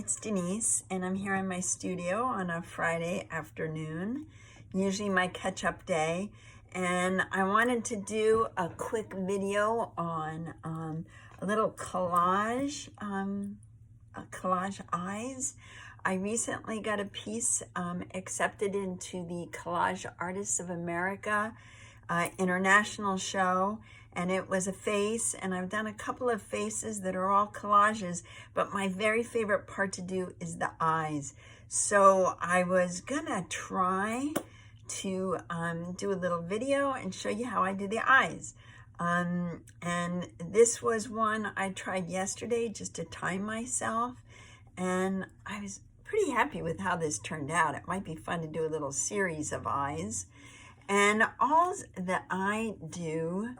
it's Denise, and I'm here in my studio on a Friday afternoon, usually my catch-up day, and I wanted to do a quick video on a little collage, collage eyes. I recently got a piece accepted into the Collage Artists of America international show, and it was a face, and I've done a couple of faces that are all collages, but my very favorite part to do is the eyes. So I was gonna try to do a little video and show you how I do the eyes. And this was one I tried yesterday just to time myself, and I was pretty happy with how this turned out. It might be fun to do a little series of eyes. And all that I do,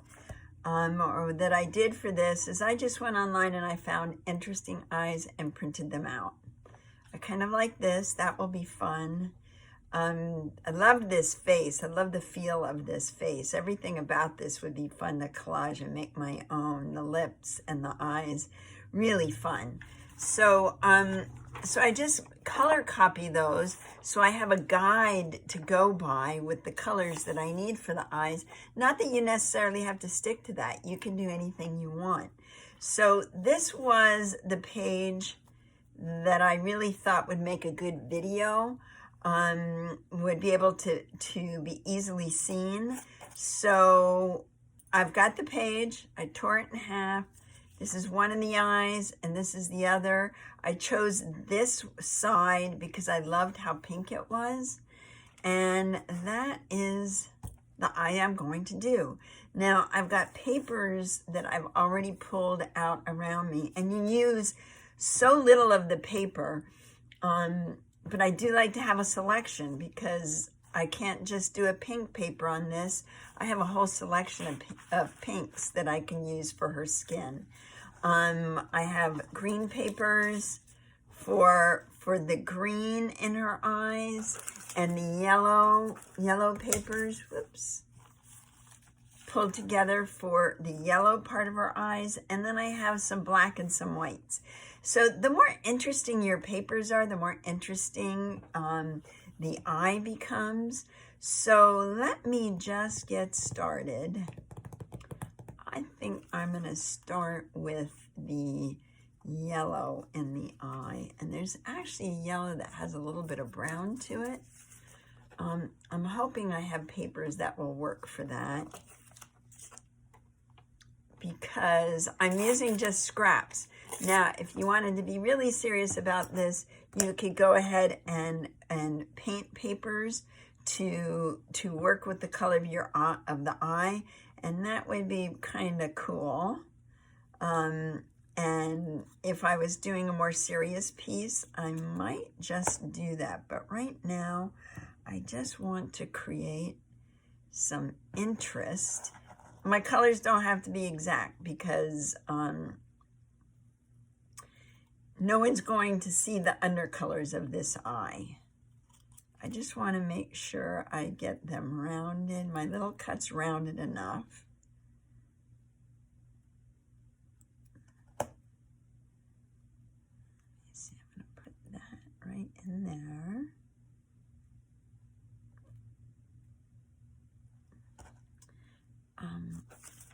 or that I did for this, is I just went online and I found interesting eyes and printed them out. I kind of like this. That will be fun. I love this face. I love the feel of this face. Everything about this would be fun to collage and make my own. The lips and the eyes, really fun. So I just color copy those so I have a guide to go by with the colors that I need for the eyes. Not that you necessarily have to stick to that. You can do anything you want. So this was the page that I really thought would make a good video, would be able to be easily seen. So I've got the page. I tore it in half. This is one of the eyes, and this is the other. I chose this side because I loved how pink it was. And that is the eye I'm going to do. Now, I've got papers that I've already pulled out around me. And you use so little of the paper, but I do like to have a selection because I can't just do a pink paper on this. I have a whole selection of pinks that I can use for her skin. I have green papers for the green in her eyes, and the yellow papers, whoops, pulled together for the yellow part of her eyes. And then I have some black and some whites. So the more interesting your papers are, the more interesting the eye becomes. So let me just get started. I think I'm going to start with the yellow in the eye. And there's actually a yellow that has a little bit of brown to it. I'm hoping I have papers that will work for that, because I'm using just scraps. Now, if you wanted to be really serious about this, you could go ahead and paint papers to work with the color of your of the eye, and that would be kind of cool. And if I was doing a more serious piece, I might just do that. But right now, I just want to create some interest. My colors don't have to be exact because no one's going to see the undercolors of this eye. I just want to make sure I get them rounded, my little cuts rounded enough. Let's see, I'm going to put that right in there.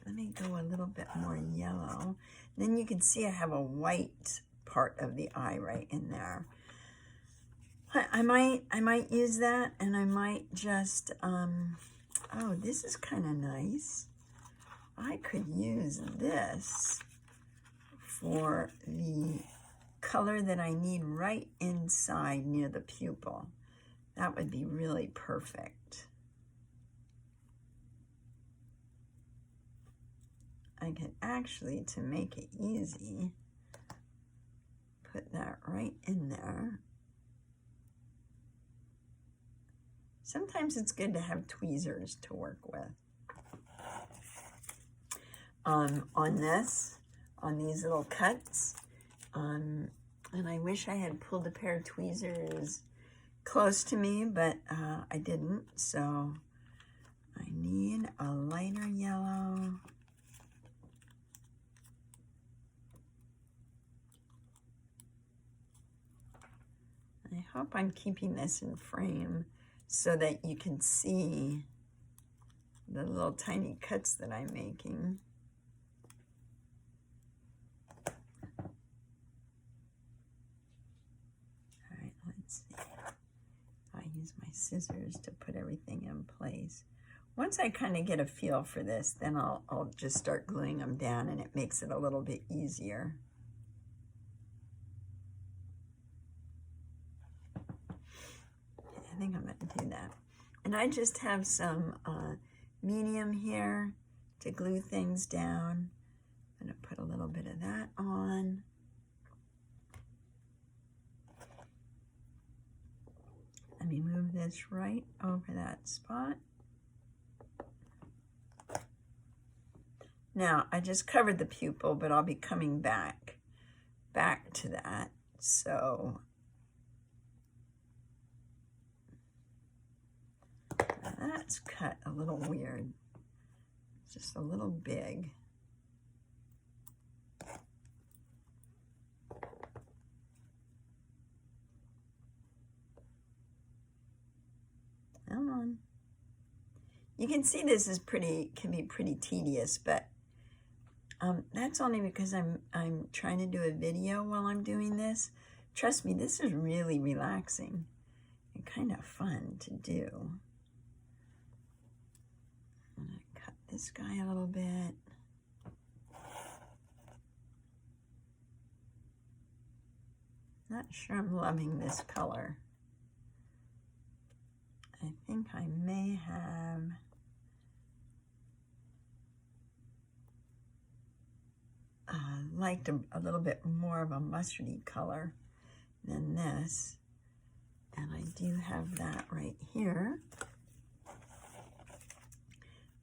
Let me go a little bit more yellow. Then you can see I have a white part of the eye right in there. I might use that, and I might just, oh, this is kind of nice. I could use this for the color that I need right inside near the pupil. That would be really perfect. I could actually, to make it easy, put that right in there. Sometimes it's good to have tweezers to work with. On these little cuts. And I wish I had pulled a pair of tweezers close to me, but I didn't. So I need a lighter yellow. I hope I'm keeping this in frame so that you can see the little tiny cuts that I'm making. All right, let's see. I use my scissors to put everything in place. Once I kind of get a feel for this, then I'll just start gluing them down, and it makes it a little bit easier. I think I'm going to do that. And I just have some medium here to glue things down. I'm going to put a little bit of that on. Let me move this right over that spot. Now, I just covered the pupil, but I'll be coming back to that. So that's cut a little weird. It's just a little big. Come on. You can see this is can be pretty tedious, but that's only because I'm trying to do a video while I'm doing this. Trust me, this is really relaxing and kind of fun to do. I'm going to cut this guy a little bit. Not sure I'm loving this color. I think I may have liked a little bit more of a mustardy color than this. And I do have that right here.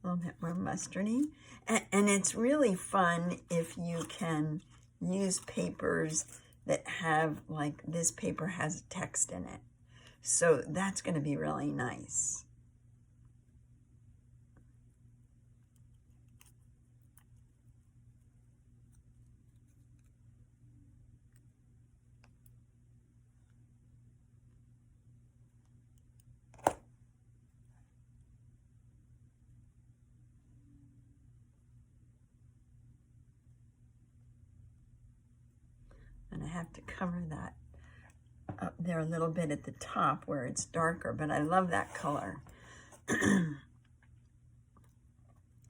A little bit more mustardy. And it's really fun if you can use papers that have, like this paper has text in it. So that's going to be really nice. And I have to cover that up there a little bit at the top where it's darker, but I love that color.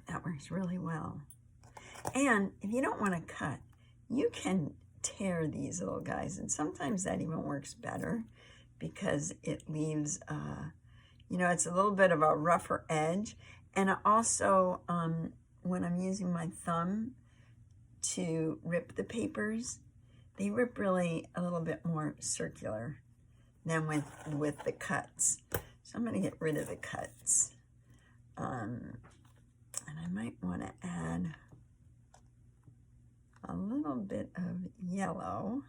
That works really well. And if you don't want to cut, you can tear these little guys, and sometimes that even works better because it leaves, you know, it's a little bit of a rougher edge. And also, when I'm using my thumb to rip the papers, they rip really a little bit more circular than with the cuts. So I'm going to get rid of the cuts. And I might want to add a little bit of yellow.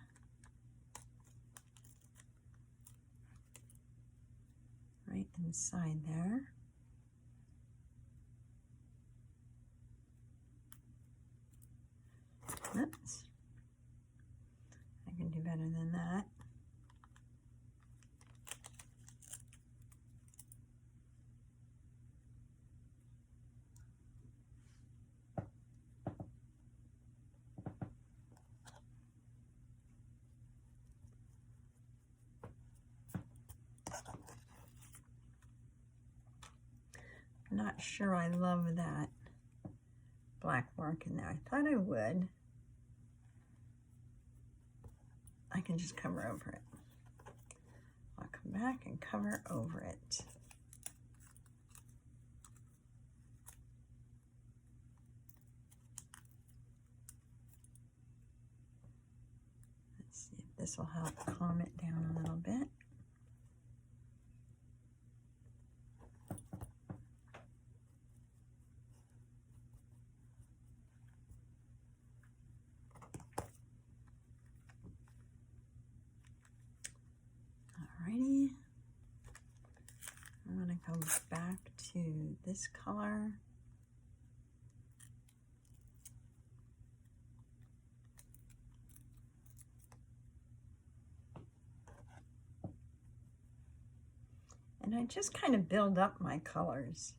Right inside there. Oops. I can do better than that. I'm not sure I love that black mark in there. I thought I would. I can just cover over it. I'll come back and cover over it. Let's see if this will help calm it down a little bit. Alrighty, I'm going to go back to this color. And I just kind of build up my colors.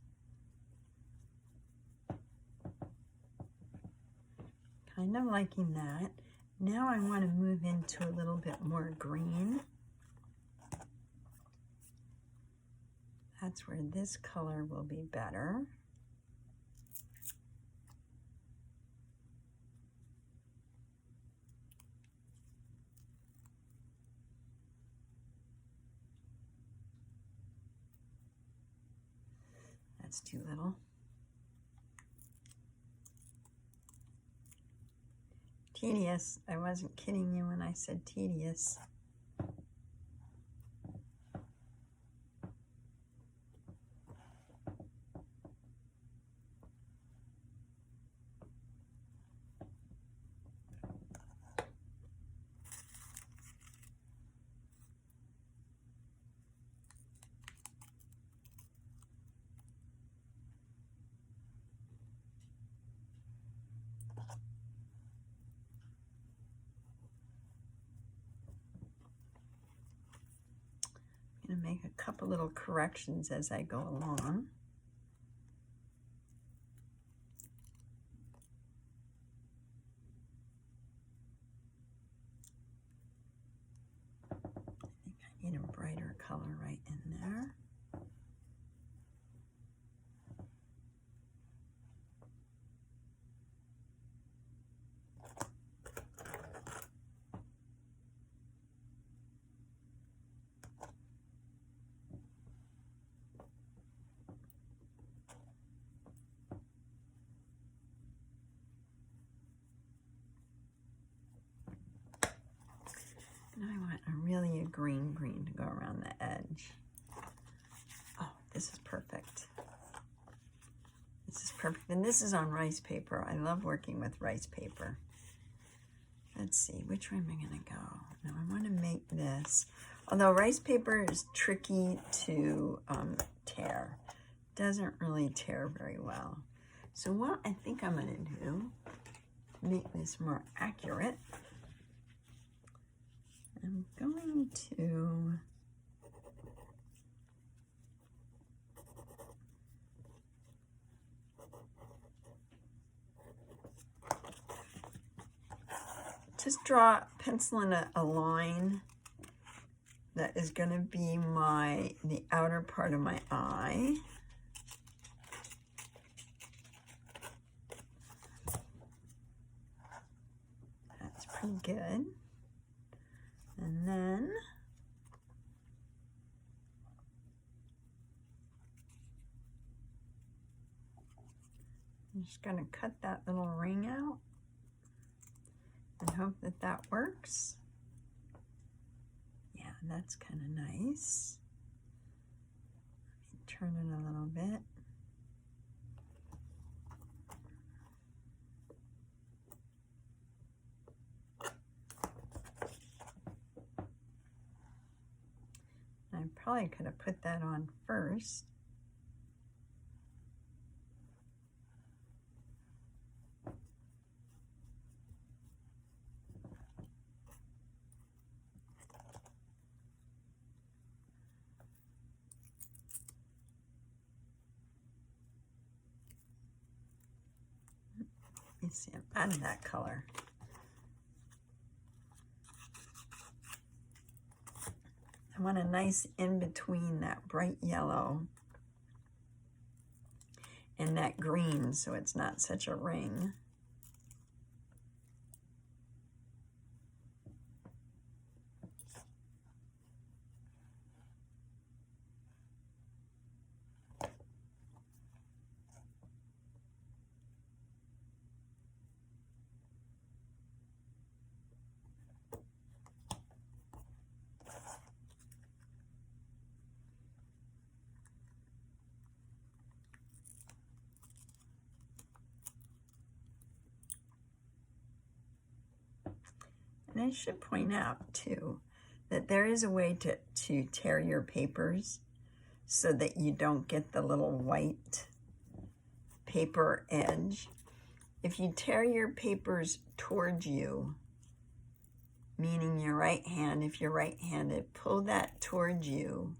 Kind of liking that. Now I want to move into a little bit more green. That's where this color will be better. That's too little. Tedious. I wasn't kidding you when I said tedious. I'm going to make a couple little corrections as I go along. I think I need a brighter color right in there. Now I want a green to go around the edge. Oh, this is perfect. This is perfect. And this is on rice paper. I love working with rice paper. Let's see, which way am I going to go? Now I want to make this. Although rice paper is tricky to tear. Doesn't really tear very well. So what I think I'm going to do, make this more accurate, I'm going to just draw, pencil in a line that is going to be the outer part of my eye. That's pretty good. And then I'm just going to cut that little ring out and hope that that works. Yeah, that's kind of nice. Let me turn it a little bit. I probably could have put that on first. Let me see, I'm adding that color. I want a nice in between that bright yellow and that green so it's not such a ring. And I should point out too that there is a way to tear your papers so that you don't get the little white paper edge. If you tear your papers towards you, meaning your right hand, if you're right-handed, pull that towards you,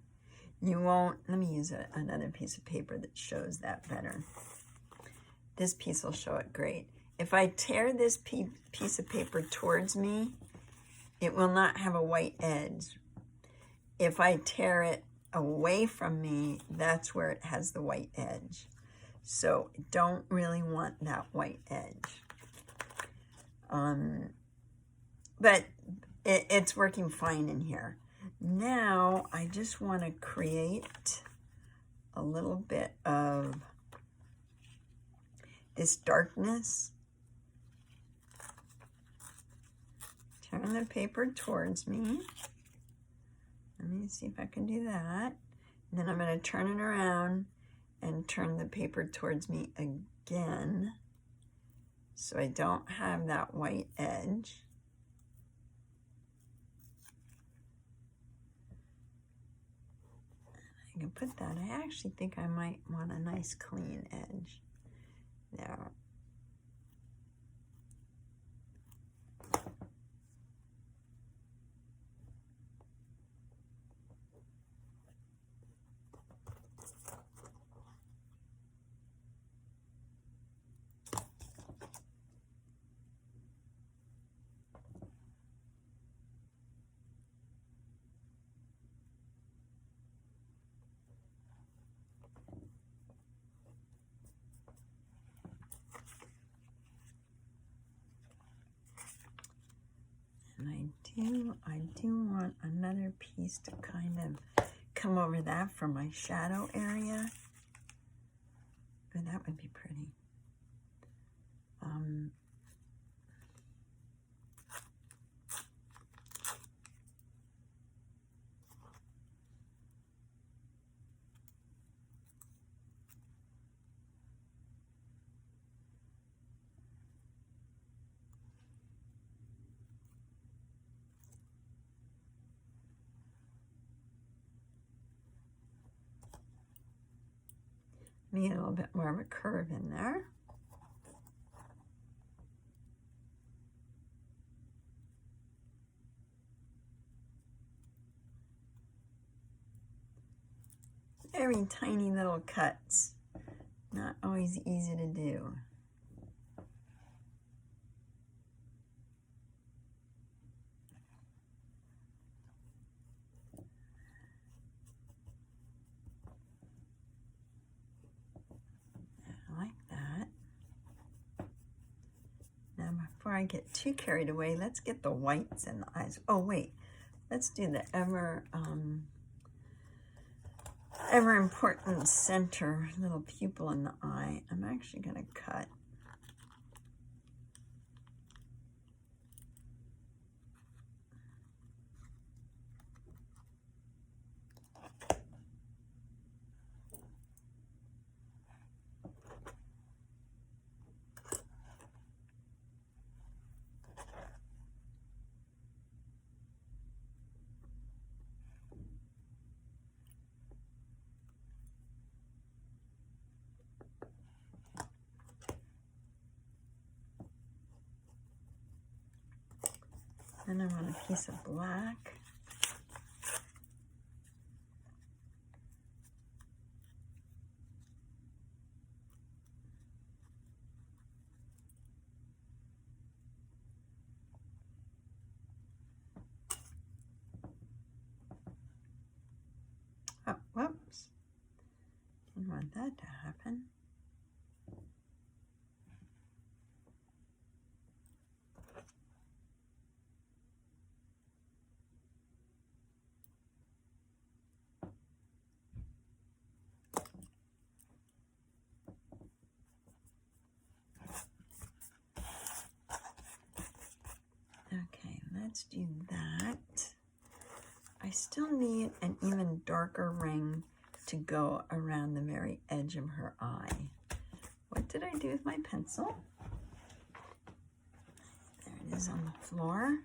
You won't, let me use another piece of paper that shows that better. This piece will show it great. If I tear this piece of paper towards me, it will not have a white edge. If I tear it away from me, that's where it has the white edge. So don't really want that white edge. But it's working fine in here. Now I just want to create a little bit of this darkness. Turn the paper towards me. Let me see if I can do that. And then I'm going to turn it around and turn the paper towards me again, so I don't have that white edge. I can put that. I actually think I might want a nice clean edge there. And I do want another piece to kind of come over that for my shadow area. Oh, that would be pretty. Need a little bit more of a curve in there. Very tiny little cuts. Not always easy to do. Before I get too carried away, let's get the whites in the eyes. Oh wait, let's do the ever important center little pupil in the eye. I'm actually going to cut. Then I want a piece of black. Oh, whoops. Didn't want that to happen. Okay, let's do that. I still need an even darker ring to go around the very edge of her eye. What did I do with my pencil? There it is on the floor.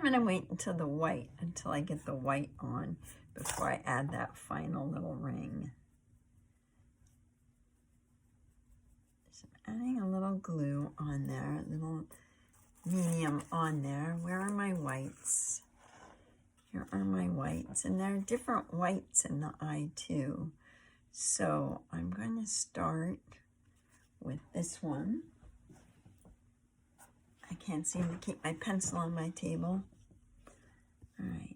going to wait until I get the white on before I add that final little ring. So I'm adding a little glue on there, a little medium on there. Where are my whites? Here are my whites, and there are different whites in the eye too. So I'm going to start with this one. I can't seem to keep my pencil on my table. All right.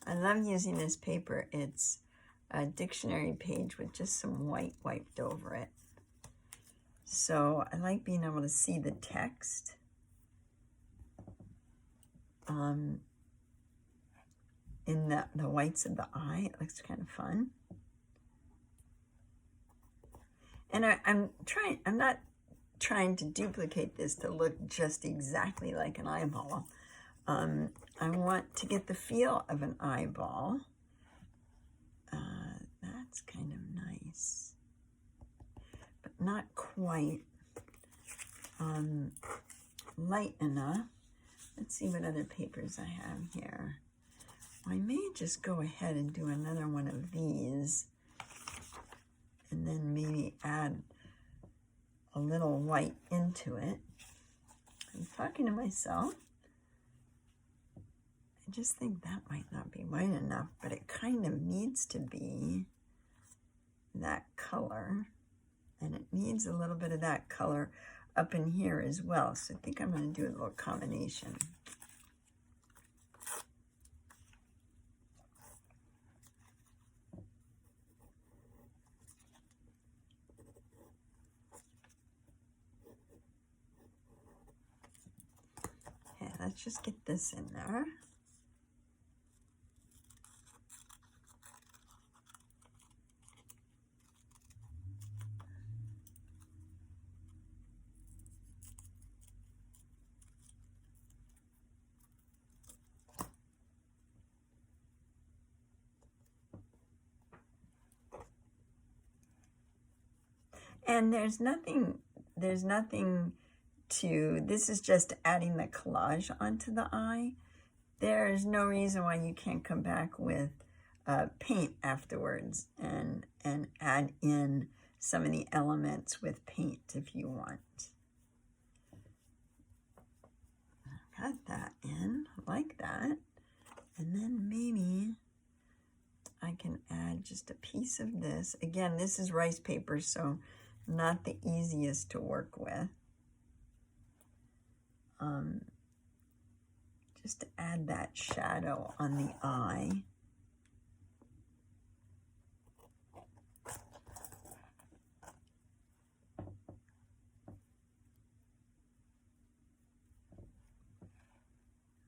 I love using this paper. It's a dictionary page with just some white wiped over it. So I like being able to see the text. In the whites of the eye. It looks kind of fun. And I'm not trying to duplicate this to look just exactly like an eyeball. I want to get the feel of an eyeball. That's kind of nice, but not quite light enough. Let's see what other papers I have here. I may just go ahead and do another one of these and then maybe add a little white into it. I'm talking to myself. I just think that might not be white enough, but it kind of needs to be that color, and it needs a little bit of that color up in here as well. So I think I'm going to do a little combination. Okay, let's just get this in there. And there's nothing to, this is just adding the collage onto the eye. There's no reason why you can't come back with paint afterwards and add in some of the elements with paint if you want. Got that in, like that. And then maybe I can add just a piece of this. Again, this is rice paper, so not the easiest to work with. Just to add that shadow on the eye.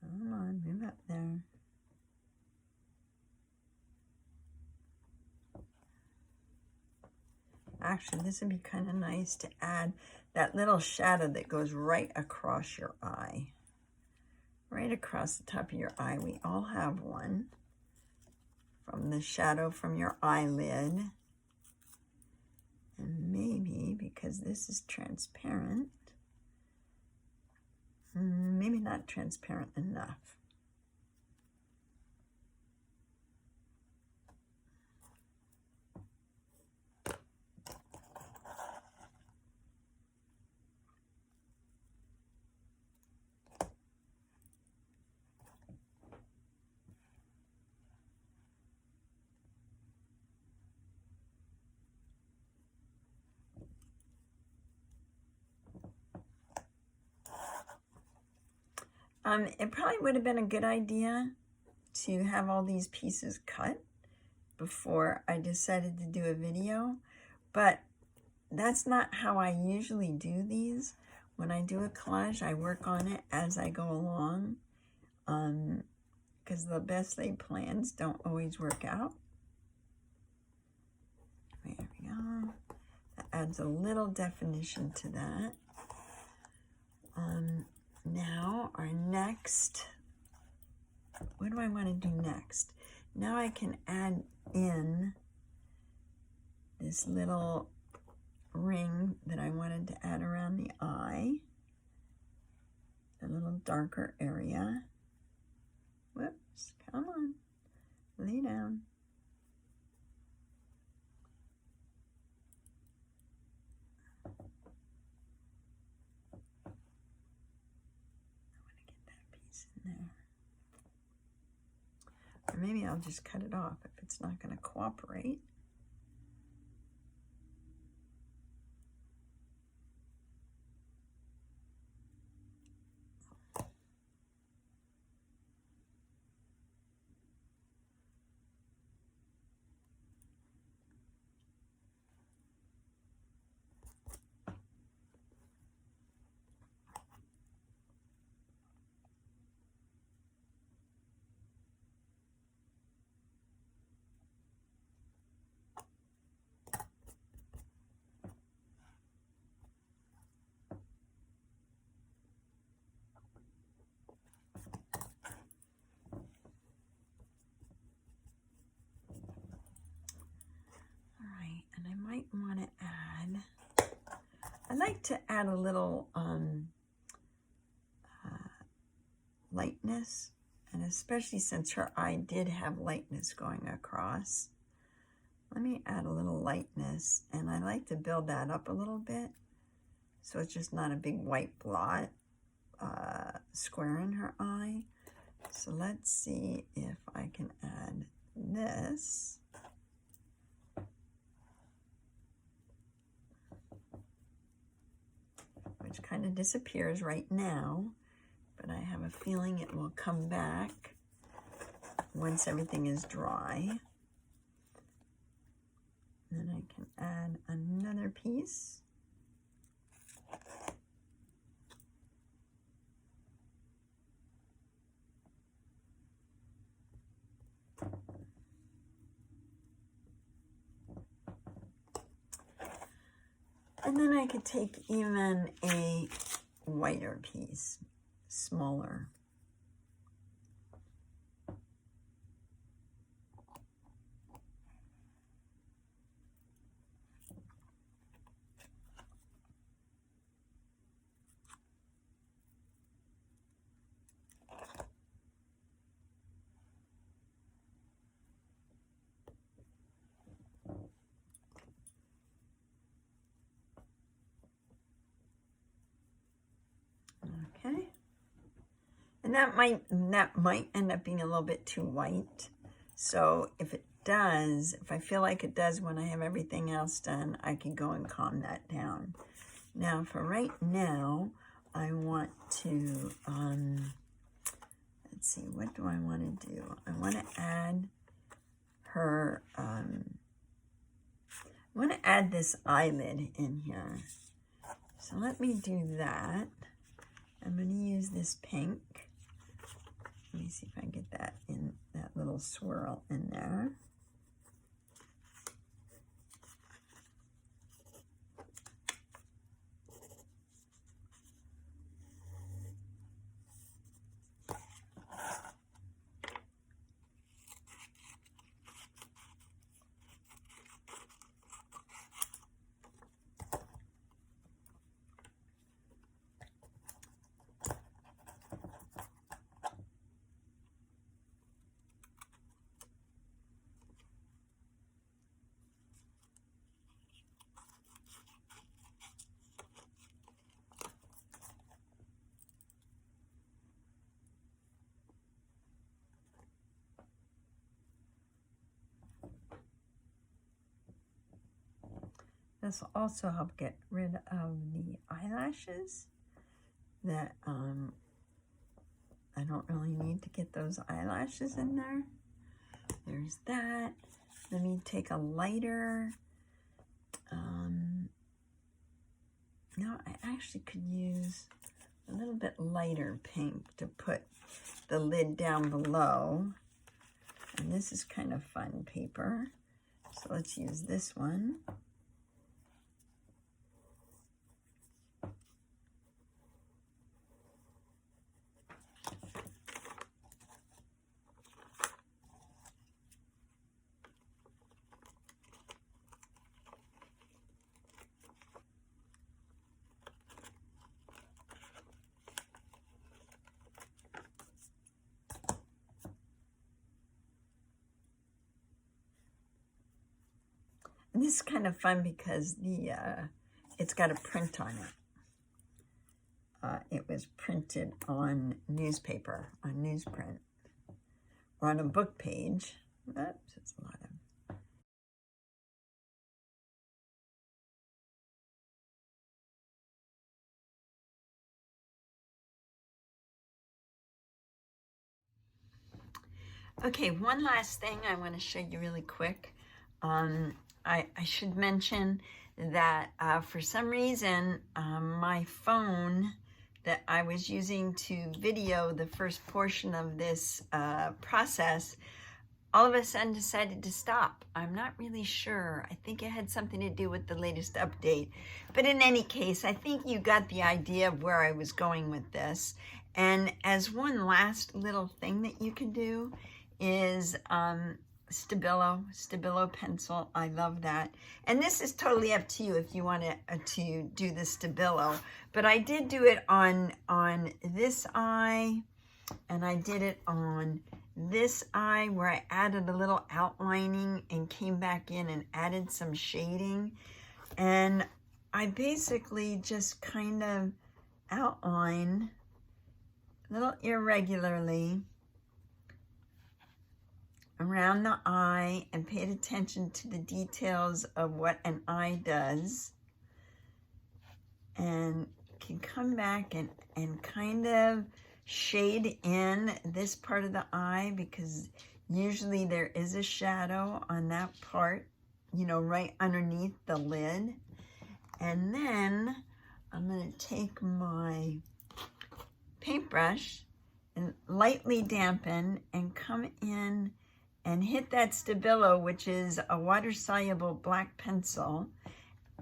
Come on, move up there. Actually, this would be kind of nice to add that little shadow that goes right across your eye. Right across the top of your eye. We all have one. From the shadow from your eyelid. And maybe, because this is transparent, maybe not transparent enough. It probably would have been a good idea to have all these pieces cut before I decided to do a video, but that's not how I usually do these. When I do a collage, I work on it as I go along, because the best laid plans don't always work out. There we go. That adds a little definition to that. Now our next, what do I want to do next? Now I can add in this little ring that I wanted to add around the eye, a little darker area. Whoops, come on, lay down. There. Or maybe I'll just cut it off if it's not going to cooperate. Want to add, I like to add a little lightness, and especially since her eye did have lightness going across, let me add a little lightness, and I like to build that up a little bit so it's just not a big white blot square in her eye. So let's see if I can add this. Which kind of disappears right now, but I have a feeling it will come back once everything is dry. Then I can add another piece. And then I could take even a whiter piece, smaller. Okay, and that might end up being a little bit too white. So if it does, if I feel like it does when I have everything else done, I can go and calm that down. Now for right now, I want to, let's see, what do I want to do? I want to add her, I want to add this eyelid in here. So let me do that. I'm going to use this pink. Let me see if I can get that in, that little swirl in there. This will also help get rid of the eyelashes that I don't really need to get those eyelashes in there. There's that. Let me take a lighter, no, I actually could use a little bit lighter pink to put the lid down below. And this is kind of fun paper. So let's use this one. And this is kind of fun because it's got a print on it. It was printed on newspaper, on newsprint, or on a book page. Oops, it's a lot of. Okay, one last thing I want to show you really quick. I should mention that for some reason, my phone that I was using to video the first portion of this process, all of a sudden decided to stop. I'm not really sure. I think it had something to do with the latest update. But in any case, I think you got the idea of where I was going with this. And as one last little thing that you can do is Stabilo pencil. I love that. And this is totally up to you if you want to do the Stabilo. But I did do it on this eye, and I did it on this eye where I added a little outlining and came back in and added some shading. And I basically just kind of outline a little irregularly around the eye and paid attention to the details of what an eye does, and can come back and kind of shade in this part of the eye, because usually there is a shadow on that part, you know, right underneath the lid. And then I'm going to take my paintbrush and lightly dampen and come in and hit that Stabilo, which is a water-soluble black pencil,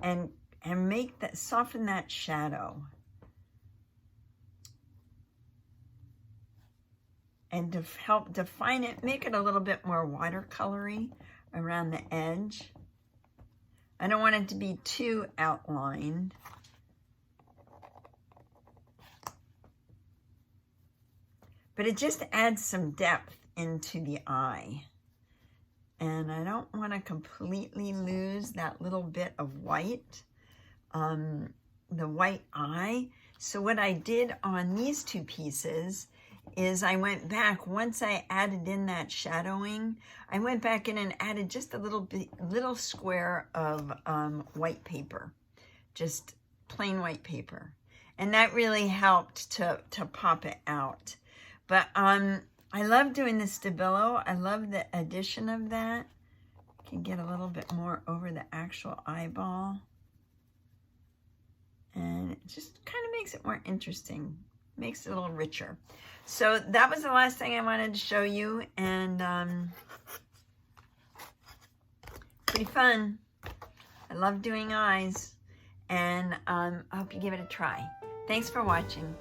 and make that, soften that shadow. And to help define it, make it a little bit more watercolory around the edge. I don't want it to be too outlined. But it just adds some depth into the eye. And I don't want to completely lose that little bit of white, the white eye. So what I did on these two pieces is I went back, once I added in that shadowing, I went back in and added just a little square of white paper, just plain white paper. And that really helped to pop it out. But I love doing the Stabilo. I love the addition of that. You can get a little bit more over the actual eyeball. And it just kind of makes it more interesting. Makes it a little richer. So that was the last thing I wanted to show you. And pretty fun. I love doing eyes. And I hope you give it a try. Thanks for watching.